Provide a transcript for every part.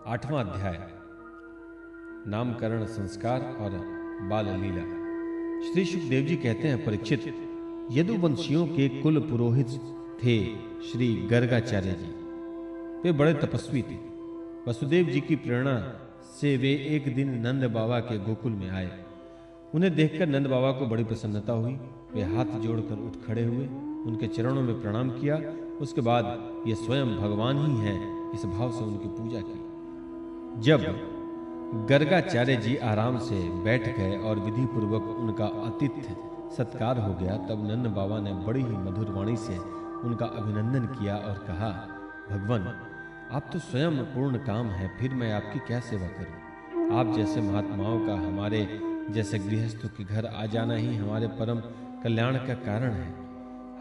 8वां अध्याय नामकरण संस्कार और बाल लीला। श्री सुखदेव जी कहते हैं, परीक्षित, यदुवंशियों के कुल पुरोहित थे श्री गर्गाचार्य जी। वे बड़े तपस्वी थे। वसुदेव जी की प्रेरणा से वे एक दिन नंद बाबा के गोकुल में आए। उन्हें देखकर नंद बाबा को बड़ी प्रसन्नता हुई। वे हाथ जोड़कर उठ खड़े हुए, उनके चरणों में प्रणाम किया। उसके बाद ये स्वयं भगवान ही हैं, इस भाव से उनकी पूजा की। जब गर्गाचार्य जी आराम से बैठ गए और विधि पूर्वक उनका आतिथ्य सत्कार हो गया, तब नंद बाबा ने बड़ी ही मधुर वाणी से उनका अभिनंदन किया और कहा, भगवान, आप तो स्वयं पूर्ण काम हैं, फिर मैं आपकी क्या सेवा करूं? आप जैसे महात्माओं का हमारे जैसे गृहस्थों के घर आ जाना ही हमारे परम कल्याण का कारण है।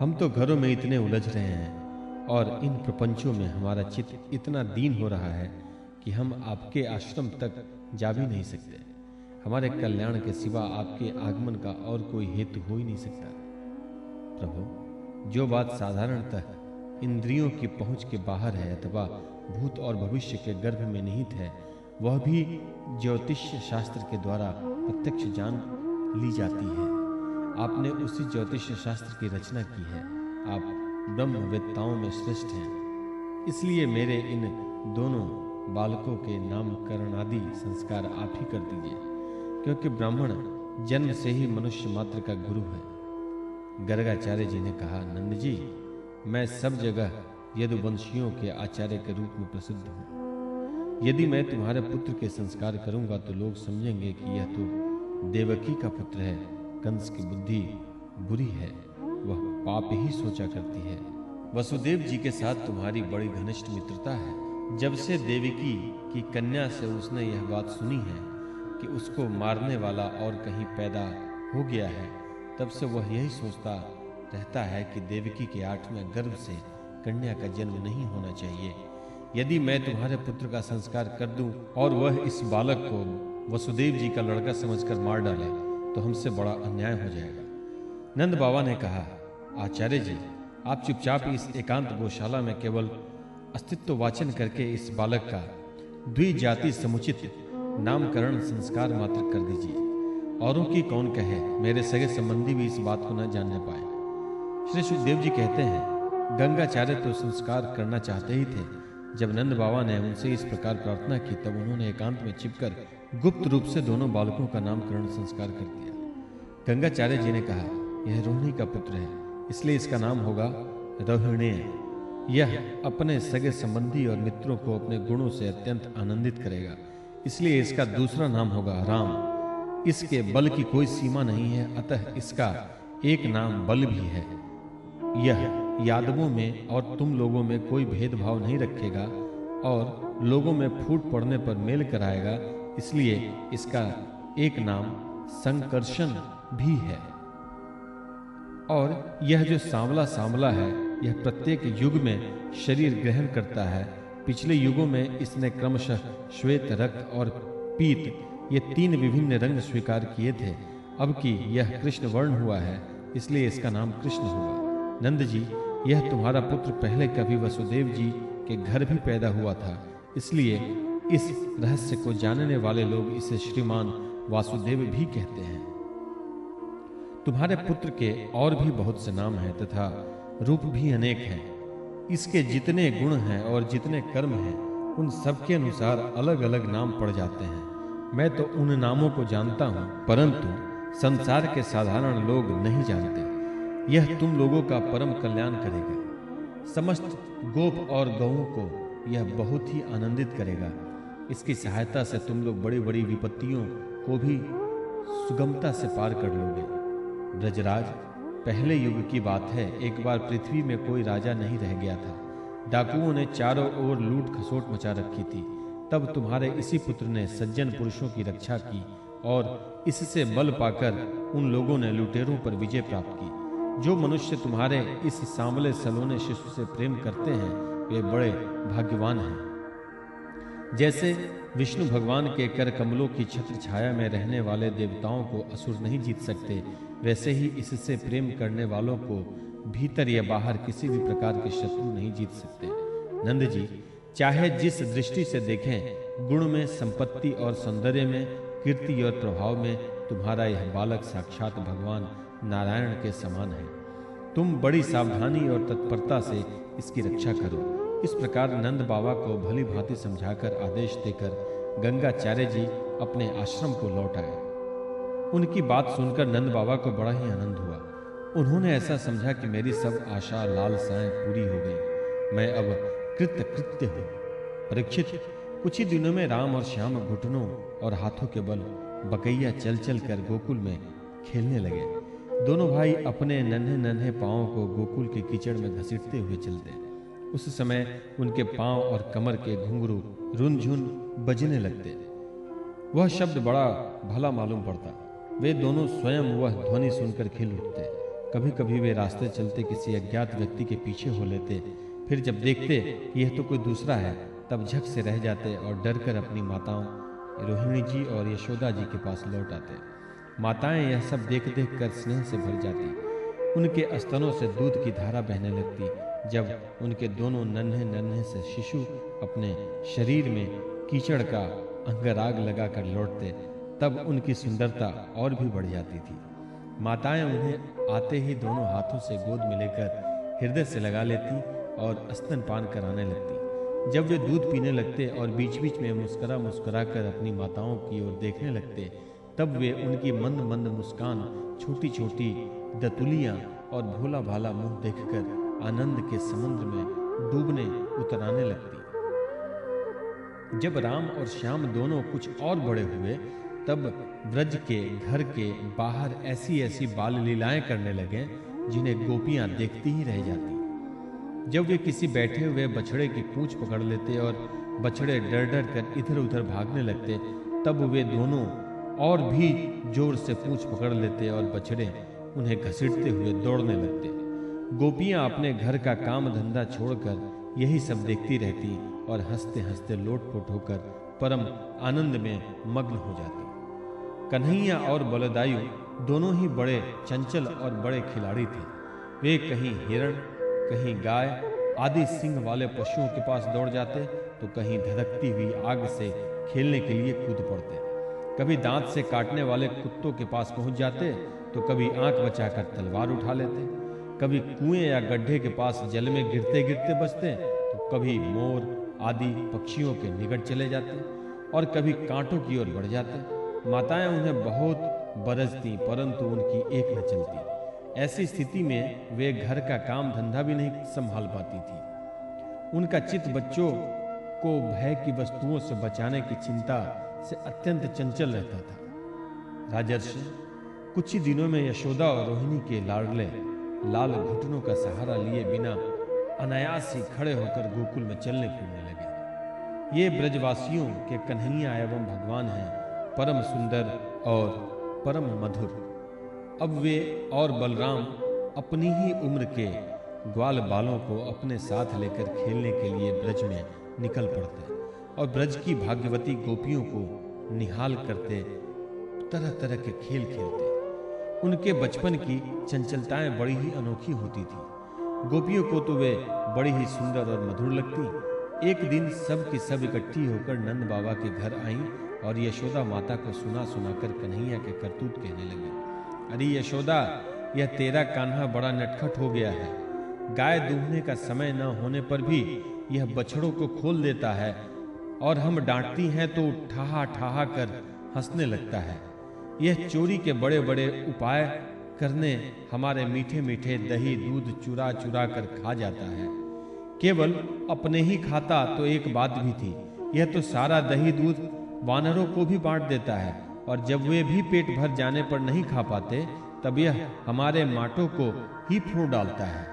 हम तो घरों में इतने उलझ रहे हैं और इन प्रपंचों में हमारा चित्त इतना दीन हो रहा है कि हम आपके आश्रम तक जा भी नहीं सकते। हमारे कल्याण के सिवा आपके आगमन का और कोई हेतु हो ही नहीं सकता। प्रभु, जो बात साधारणतः इंद्रियों की पहुंच के बाहर है अथवा भूत और भविष्य के गर्भ में निहित है, वह भी ज्योतिष्य शास्त्र के द्वारा प्रत्यक्ष जान ली जाती है। आपने उसी ज्योतिष्य शास्त्र की रचना की है। आप ब्रह्मवेत्ताओं में श्रेष्ठ हैं। इसलिए मेरे इन दोनों बालकों के नामकरण आदि संस्कार आप ही कर दीजिए, क्योंकि ब्राह्मण जन्म से ही मनुष्य मात्र का गुरु है। गर्गाचार्य जी ने कहा, नंद जी, मैं सब जगह यदुवंशियों के आचार्य के रूप में प्रसिद्ध हूँ। यदि मैं तुम्हारे पुत्र के संस्कार करूंगा तो लोग समझेंगे कि यह तो देवकी का पुत्र है। कंस की बुद्धि बुरी है, वह पाप ही सोचा करती है। वसुदेव जी के साथ तुम्हारी बड़ी घनिष्ठ मित्रता है। जब से देवकी की कन्या से उसने यह बात सुनी है कि उसको मारने वाला और कहीं पैदा हो गया है, तब से वह यही सोचता रहता है कि देवकी के 8वें गर्भ से कन्या का जन्म नहीं होना चाहिए। यदि मैं तुम्हारे पुत्र का संस्कार कर दूं और वह इस बालक को वसुदेव जी का लड़का समझकर मार डाले तो हमसे बड़ा अन्याय हो जाएगा। नंद बाबा ने कहा, आचार्य जी, आप चुपचाप इस एकांत गौशाला में केवल अस्तित्व वाचन करके इस बालक का द्विजाति समुचित नामकरण संस्कार मात्र कर दीजिए। औरों की कौन कहे, मेरे सगे संबंधी भी इस बात को न जानने पाए। श्री सुखदेव जी कहते हैं, गंगाचार्य तो संस्कार करना चाहते ही थे। जब नंद बाबा ने उनसे इस प्रकार प्रार्थना की, तब उन्होंने एकांत में छिपकर गुप्त रूप से दोनों बालकों का नामकरण संस्कार कर दिया। गंगाचार्य जी ने कहा, यह रोहिणी का पुत्र है, इसलिए इसका नाम होगा रोहिणेय। यह अपने सगे संबंधी और मित्रों को अपने गुणों से अत्यंत आनंदित करेगा, इसलिए इसका दूसरा नाम होगा राम। इसके बल की कोई सीमा नहीं है, अतः इसका एक नाम बल भी है। यह यादवों में और तुम लोगों में कोई भेदभाव नहीं रखेगा और लोगों में फूट पड़ने पर मेल कराएगा, इसलिए इसका एक नाम संकर्षण भी है। और यह जो सांवला है, यह प्रत्येक युग में शरीर ग्रहण करता है। पिछले युगों में इसने क्रमशः श्वेत, रक्त और पीत ये 3 विभिन्न रंग स्वीकार किए थे। अब कि यह कृष्ण वर्ण हुआ है, इसलिए इसका नाम कृष्ण होगा। नंद जी, यह तुम्हारा पुत्र पहले कभी वसुदेव जी के घर भी पैदा हुआ था, इसलिए इस रहस्य को जानने वाले लोग इसे श्रीमान वासुदेव भी कहते हैं। तुम्हारे पुत्र के और भी बहुत से नाम हैं तथा रूप भी अनेक हैं। इसके जितने गुण हैं और जितने कर्म हैं, उन सबके अनुसार अलग अलग नाम पड़ जाते हैं। मैं तो उन नामों को जानता हूं, परंतु संसार के साधारण लोग नहीं जानते। यह तुम लोगों का परम कल्याण करेगा। समस्त गोप और गौओं को यह बहुत ही आनंदित करेगा। इसकी सहायता से तुम लोग बड़ी बड़ी विपत्तियों को भी सुगमता से पार कर लोगे। ब्रजराज, पहले युग की बात है, एक बार पृथ्वी में कोई राजा नहीं रह गया था। डाकुओं ने चारों ओर लूट खसोट मचा रखी थी। तब तुम्हारे इसी पुत्र ने सज्जन पुरुषों की रक्षा की और इससे बल पाकर उन लोगों ने लुटेरों पर विजय प्राप्त की। जो मनुष्य तुम्हारे इस सांवले सलोने शिशु से प्रेम करते हैं, वे बड़े भाग्यवान हैं। जैसे विष्णु भगवान के कर कमलों की छत्र छाया में रहने वाले देवताओं को असुर नहीं जीत सकते, वैसे ही इससे प्रेम करने वालों को भीतर या बाहर किसी भी प्रकार के शत्रु नहीं जीत सकते। नंद जी, चाहे जिस दृष्टि से देखें, गुण में, संपत्ति और सौंदर्य में, कीर्ति और प्रभाव में तुम्हारा यह बालक साक्षात भगवान नारायण के समान है। तुम बड़ी सावधानी और तत्परता से इसकी रक्षा करो। इस प्रकार नंद बाबा को भली भांति समझाकर आदेश देकर गंगाचार्य जी अपने आश्रम को लौट आए। उनकी बात सुनकर नंद बाबा को बड़ा ही आनंद हुआ। उन्होंने ऐसा समझा कि मेरी सब आशा लालसाएं पूरी हो गई, मैं अब कृतकृत्य हूँ। परीक्षित, कुछ ही दिनों में राम और श्याम घुटनों और हाथों के बल बकैया चल चल कर गोकुल में खेलने लगे। दोनों भाई अपने नन्हे नन्हे पांवों को गोकुल के कीचड़ में घसीटते हुए चलते। उस समय उनके पांव और कमर के घुंघरू रुनझुन बजने लगते। वह शब्द बड़ा भला मालूम पड़ता। वे दोनों स्वयं वह ध्वनि सुनकर खिल उठते। कभी कभी वे रास्ते चलते किसी अज्ञात व्यक्ति के पीछे हो लेते, फिर जब देखते कि यह तो कोई दूसरा है, तब झक से रह जाते और डरकर अपनी माताओं रोहिणी जी और यशोदा जी के पास लौट आते। माताएं यह सब देख देख कर स्नेह से भर जाती। उनके स्तनों से दूध की धारा बहने लगती। जब उनके दोनों नन्हे नन्हे से शिशु अपने शरीर में कीचड़ का अंगराग लगाकर लौटते, तब उनकी सुंदरता और भी बढ़ जाती थी। माताएं उन्हें आते ही दोनों हाथों से गोद में लेकर हृदय से लगा लेती और स्तनपान कराने लगती। जब वे दूध पीने लगते और बीच बीच में मुस्कुरा मुस्कुरा कर अपनी माताओं की ओर देखने लगते, तब वे उनकी मंद मंद मुस्कान, छोटी छोटी दतुलियां और भोला भाला मुंह देखकर आनंद के समुद्र में डूबने उतराने लगती। जब राम और श्याम दोनों कुछ और बड़े हुए, तब ब्रज के घर के बाहर ऐसी ऐसी बाल लीलाएं करने लगे जिन्हें गोपियां देखती ही रह जाती। जब वे किसी बैठे हुए बछड़े की पूंछ पकड़ लेते और बछड़े डर डर कर इधर उधर भागने लगते, तब वे दोनों और भी जोर से पूंछ पकड़ लेते और बछड़े उन्हें घसीटते हुए दौड़ने लगते। गोपियां अपने घर का काम धंधा छोड़कर यही सब देखती रहती और हंसते हंसते लोटपोट होकर परम आनंद में मग्न हो जाती। कन्हैया और बलदायु दोनों ही बड़े चंचल और बड़े खिलाड़ी थे। वे कहीं हिरण, कहीं गाय आदि सिंह वाले पशुओं के पास दौड़ जाते, तो कहीं धधकती हुई आग से खेलने के लिए कूद पड़ते। कभी दांत से काटने वाले कुत्तों के पास पहुंच जाते, तो कभी आंख बचाकर तलवार उठा लेते। कभी कुएं या गड्ढे के पास जल में गिरते गिरते बचते, तो कभी मोर आदि पक्षियों के निकट चले जाते और कभी कांटों की ओर बढ़ जाते। माताएं उन्हें बहुत बरसती, परंतु उनकी एक न चलती। ऐसी स्थिति में वे घर का काम धंधा भी नहीं संभाल पाती थी। उनका चित्त बच्चों को भय की वस्तुओं से बचाने की चिंता से अत्यंत चंचल रहता था। राजर्षि, कुछ ही दिनों में यशोदा और रोहिणी के लाडले लाल घुटनों का सहारा लिए बिना अनायास ही खड़े होकर गोकुल में चलने फिरने लगे। ये ब्रजवासियों के कन्हैया एवं भगवान हैं, परम सुंदर और परम मधुर। अब वे और बलराम अपनी ही उम्र के ग्वाल बालों को अपने साथ लेकर खेलने के लिए ब्रज में निकल पड़ते और ब्रज की भाग्यवती गोपियों को निहाल करते तरह तरह के खेल खेलते। उनके बचपन की चंचलताएं बड़ी ही अनोखी होती थी। गोपियों को तो वे बड़ी ही सुंदर और मधुर लगती। एक दिन सब की सब इकट्ठी होकर नंद बाबा के घर आईं और यशोदा माता को सुना सुनाकर कन्हैया के करतूत कहने लगी। अरे यशोदा, यह तेरा कान्हा बड़ा नटखट हो गया है। गाय दूहने का समय न होने पर भी यह बछड़ों को खोल देता है और हम डांटती हैं तो ठहा ठहा कर हंसने लगता है। यह चोरी के बड़े बड़े उपाय करने हमारे मीठे मीठे दही दूध चुरा चुरा कर खा जाता है। केवल अपने ही खाता तो एक बात भी थी, यह तो सारा दही दूध वानरों को भी बांट देता है और जब वे भी पेट भर जाने पर नहीं खा पाते, तब यह हमारे माटों को ही फोड़ डालता है।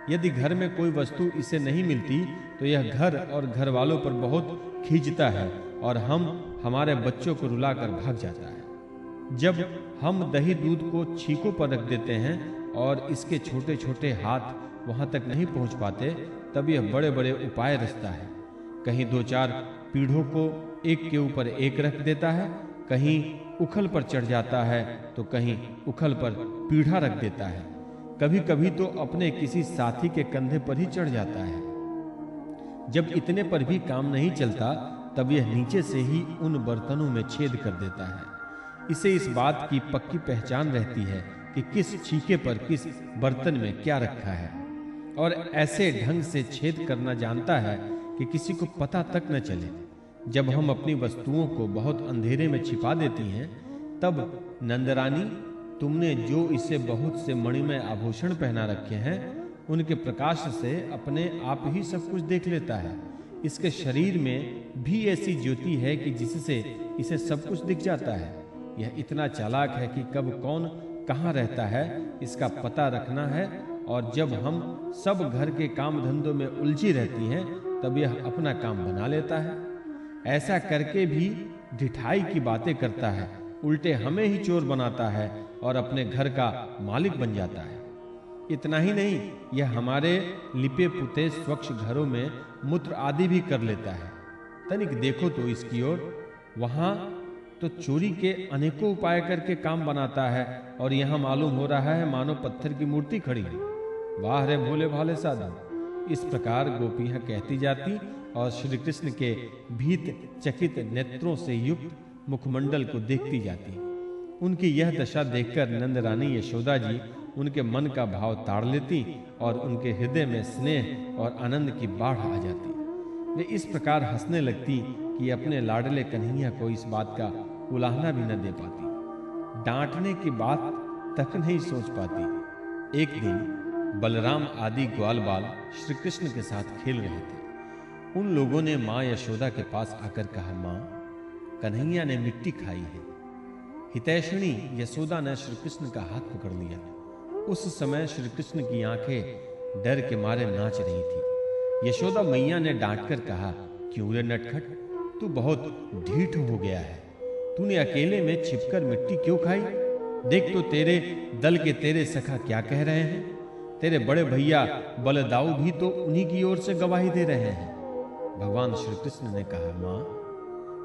यदि घर में कोई वस्तु इसे नहीं मिलती तो यह घर और घर वालों पर बहुत खींचता है और हमारे बच्चों को रुलाकर भाग जाता है। जब हम दही दूध को छीकों पर रख देते हैं और इसके छोटे छोटे हाथ वहां तक नहीं पहुंच पाते, तब यह बड़े बड़े उपाय रचता है। कहीं दो चार पीढ़ों को एक के ऊपर एक रख देता है, कहीं उखल पर चढ़ जाता है तो कहीं उखल पर पीढ़ा रख देता है। कभी कभी तो अपने किसी साथी के कंधे पर ही चढ़ जाता है। जब इतने पर भी काम नहीं चलता तब यह नीचे से ही उन बर्तनों में छेद कर देता है। इसे इस बात की पक्की पहचान रहती है कि किस छीके पर किस बर्तन में क्या रखा है, और ऐसे ढंग से छेद करना जानता है कि किसी को पता तक न चले। जब हम अपनी वस्तुओं को बहुत अंधेरे में छिपा देती हैं, तब नंदरानी, तुमने जो इसे बहुत से मणिमय आभूषण पहना रखे हैं, उनके प्रकाश से अपने आप ही सब कुछ देख लेता है। इसके शरीर में भी ऐसी ज्योति है कि जिससे इसे सब कुछ दिख जाता है। यह इतना चालाक है कि कब कौन कहाँ रहता है इसका पता रखना है, और जब हम सब घर के काम धंधों में उलझी रहती हैं, तब यह अपना काम बना लेता है। ऐसा करके भी ढिठाई की बातें करता है, उल्टे हमें ही चोर बनाता है और अपने घर का मालिक बन जाता है। इतना ही नहीं, यह हमारे लिपे पुते स्वच्छ घरों में मूत्र आदि भी कर लेता है। तनिक देखो तो इसकी ओर, वहां तो चोरी के अनेकों उपाय करके काम बनाता है, और यहां मालूम हो रहा है मानो पत्थर की मूर्ति खड़ी है। वाह रे भोले भाले साधु। इस प्रकार गोपियां कहती जाती और श्री कृष्ण के भीत चकित नेत्रों से युक्त मुखमंडल को देखती जाती। उनकी यह दशा देखकर नंद रानी यशोदा जी उनके मन का भाव ताड़ लेती और उनके हृदय में स्नेह और आनंद की बाढ़ आ जाती। वे इस प्रकार हंसने लगती कि अपने लाडले कन्हैया को इस बात का उलाहना भी न दे पाती, डांटने की बात तक नहीं सोच पाती। एक दिन बलराम आदि ग्वाल बाल श्री कृष्ण के साथ खेल रहे थे। उन लोगों ने मां यशोदा के पास आकर कहा, मां, कन्हैया ने मिट्टी खाई है। हितैषणी यशोदा ने श्री कृष्ण का हाथ पकड़ लिया। उस समय श्री कृष्ण की आंखें डर के मारे नाच रही थी। यशोदा मैया ने डांटकर कहा, क्यों रे नटखट, तू बहुत ढीठ हो गया है। तूने अकेले में छिपकर मिट्टी क्यों खाई? देख तो तेरे दल के तेरे सखा क्या कह रहे हैं। तेरे बड़े भैया बलदाऊ भी तो उन्हीं की ओर से गवाही दे रहे हैं। भगवान श्री कृष्ण ने कहा, मां,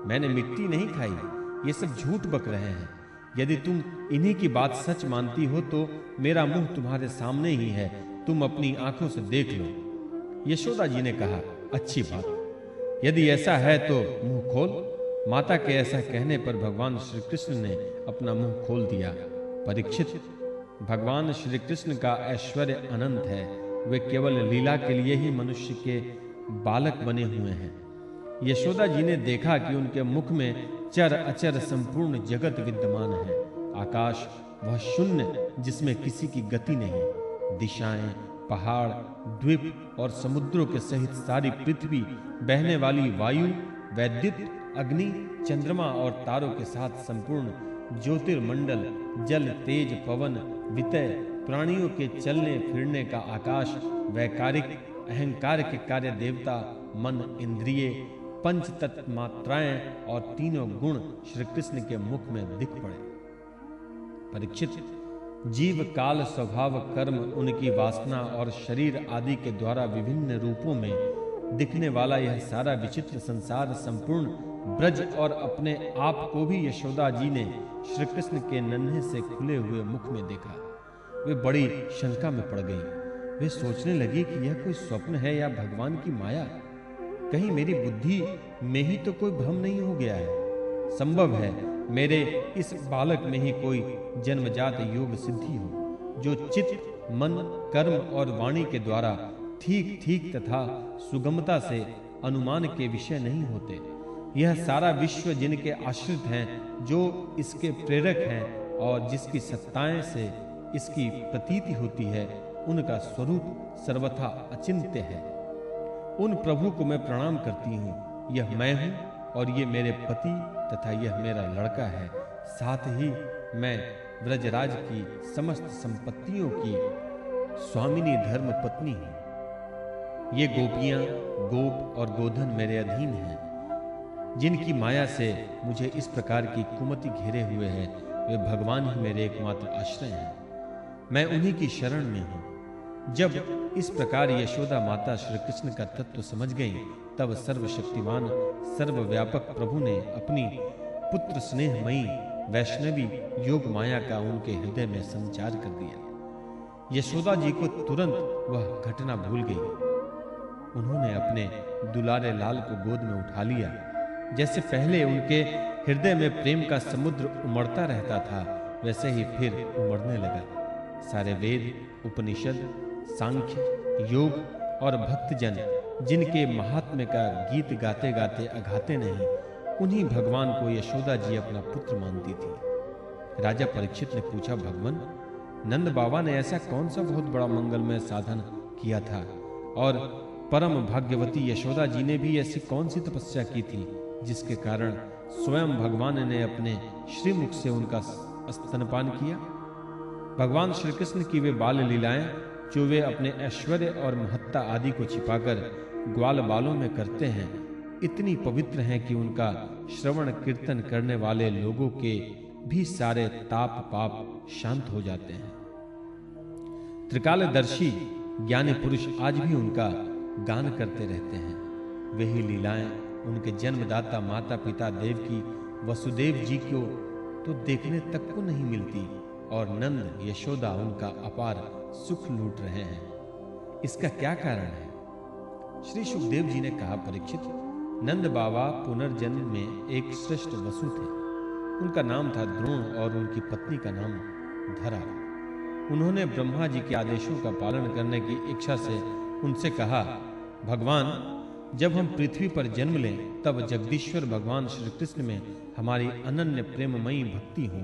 मैंने मिट्टी नहीं खाई, ये सब झूठ बक रहे हैं। यदि तुम इन्हीं की बात सच मानती हो तो मेरा मुंह तुम्हारे सामने ही है, तुम अपनी आंखों से देख लो। यशोदा जी ने कहा, अच्छी बात, यदि ऐसा है तो मुंह खोल। माता के ऐसा कहने पर भगवान श्री कृष्ण ने अपना मुंह खोल दिया। परीक्षित, भगवान श्री कृष्ण का ऐश्वर्य अनंत है। वे केवल लीला के लिए ही मनुष्य के बालक बने हुए हैं। यशोदा जी ने देखा कि उनके मुख में चर अचर संपूर्ण जगत विद्यमान है। आकाश वह शून्य जिसमें किसी की गति नहीं, दिशाएं, पहाड़, द्वीप और समुद्रों के सहित सारी पृथ्वी, बहने वाली वायु, वैद्युत, अग्नि, चंद्रमा और तारों के साथ संपूर्ण ज्योतिर्मंडल, जल, तेज, पवन, वितय, प्राणियों के चलने फिरने का आकाश, वैकारिक अहंकार के कार्य देवता, मन, इंद्रिय, पंच तत्व मात्राएं और तीनों गुण श्री कृष्ण के मुख में दिख पड़े। परीक्षित, जीव, काल, स्वभाव, कर्म, उनकी वासना और शरीर आदि के द्वारा विभिन्न रूपों में दिखने वाला यह सारा विचित्र संसार संपूर्ण ब्रज और अपने आप को भी यशोदा जी ने श्री कृष्ण के नन्हे से खुले हुए मुख में देखा। वे बड़ी शंका में पड़ गई। वे सोचने लगी कि यह कोई स्वप्न है या भगवान की माया। कहीं मेरी बुद्धि में ही तो कोई भ्रम नहीं हो गया है। संभव है मेरे इस बालक में ही कोई जन्मजात योग सिद्धि हो, जो चित्त, मन, कर्म और वाणी के द्वारा ठीक ठीक तथा सुगमता से अनुमान के विषय नहीं होते। यह सारा विश्व जिनके आश्रित हैं, जो इसके प्रेरक हैं और जिसकी सत्ताएं से इसकी प्रतीति होती है, उनका स्वरूप सर्वथा अचिंत्य है। उन प्रभु को मैं प्रणाम करती हूँ। यह मैं हूँ और ये मेरे पति तथा यह मेरा लड़का है। साथ ही मैं ब्रजराज की समस्त संपत्तियों की स्वामिनी धर्म पत्नी हूँ। ये गोपियां, गोप और गोधन मेरे अधीन हैं। जिनकी माया से मुझे इस प्रकार की कुमति घेरे हुए है, वे भगवान ही मेरे एकमात्र आश्रय हैं। मैं उन्हीं की शरण में हूँ। जब इस प्रकार यशोदा माता श्री कृष्ण का तत्व समझ गई, तब सर्वशक्तिमान सर्वव्यापक प्रभु ने अपनी पुत्र स्नेहमयी वैष्णवी योग माया का उनके हृदय में संचार कर दिया। यशोदा जी को तुरंत वह घटना भूल गई। उन्होंने अपने दुलारे लाल को गोद में उठा लिया। जैसे पहले उनके हृदय में प्रेम का समुद्र उमड़ता रहता था, वैसे ही फिर उमड़ने लगा। सारे वेद, उपनिषद, सांख्य, योग और भक्तजन जिनके महात्म्य का गीत गाते गाते अघाते नहीं, उन्हीं भगवान को यशोदा जी अपना पुत्र मानती थी। राजा परीक्षित ने पूछा, भगवान, नंद बाबा ने ऐसा कौन सा बहुत बड़ा मंगलमय साधन किया था और परम भाग्यवती यशोदा जी ने भी ऐसी कौन सी तपस्या की थी जिसके कारण स्वयं भगवान ने अपने श्रीमुख से उनका स्तनपान किया? भगवान श्री कृष्ण की वे बाल लीलाएं जो वे अपने ऐश्वर्य और महत्ता आदि को छिपाकर ग्वाल बालों में करते हैं, इतनी पवित्र हैं कि उनका श्रवण कीर्तन करने वाले लोगों के भी सारे ताप पाप शांत हो जाते हैं। त्रिकालदर्शी ज्ञानी पुरुष आज भी उनका गान करते रहते हैं। वही लीलाएं उनके जन्मदाता माता पिता देवकी वसुदेव जी को तो देखने तक को नहीं मिलती, और नंद यशोदा उनका अपार सुख लूट रहे हैं। इसका क्या कारण है? श्री सुखदेव जी ने कहा, परीक्षित, नंद बाबा पुनर्जन्म में एक श्रेष्ठ वसु थे। उनका नाम था द्रोण और उनकी पत्नी का नाम धरा। उन्होंने ब्रह्मा जी के आदेशों का पालन करने की इच्छा से उनसे कहा, भगवान, जब हम पृथ्वी पर जन्म लें तब जगदीश्वर भगवान श्री कृष्ण में हमारी अनन्य प्रेममयी भक्ति हो,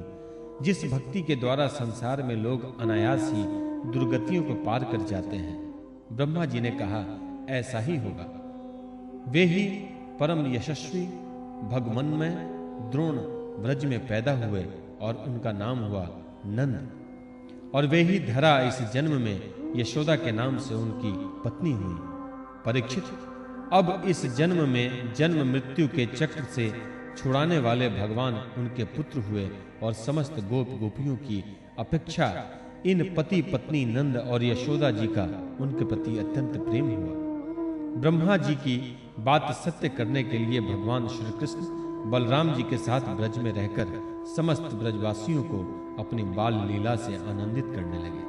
जिस भक्ति के द्वारा संसार में लोग अनायास ही दुर्गतियों को पार कर जाते हैं। ब्रह्मा जी ने कहा, ऐसा ही होगा। वे ही परम यशस्वी भगवन्मय द्रोण ब्रज में पैदा हुए और उनका नाम हुआ नंद, और वे ही धरा इस जन्म में यशोदा के नाम से उनकी पत्नी हुई। परीक्षित, अब इस जन्म में जन्म मृत्यु के चक्र से छुड़ाने वाले भगवान उनके पुत्र हुए, और समस्त गोप गोपियों की अपेक्षा इन पति पत्नी नंद और यशोदा जी का उनके प्रति अत्यंत प्रेम हुआ। ब्रह्मा जी की बात सत्य करने के लिए भगवान श्री कृष्ण बलराम जी के साथ ब्रज में रहकर समस्त ब्रजवासियों को अपनी बाल लीला से आनंदित करने लगे।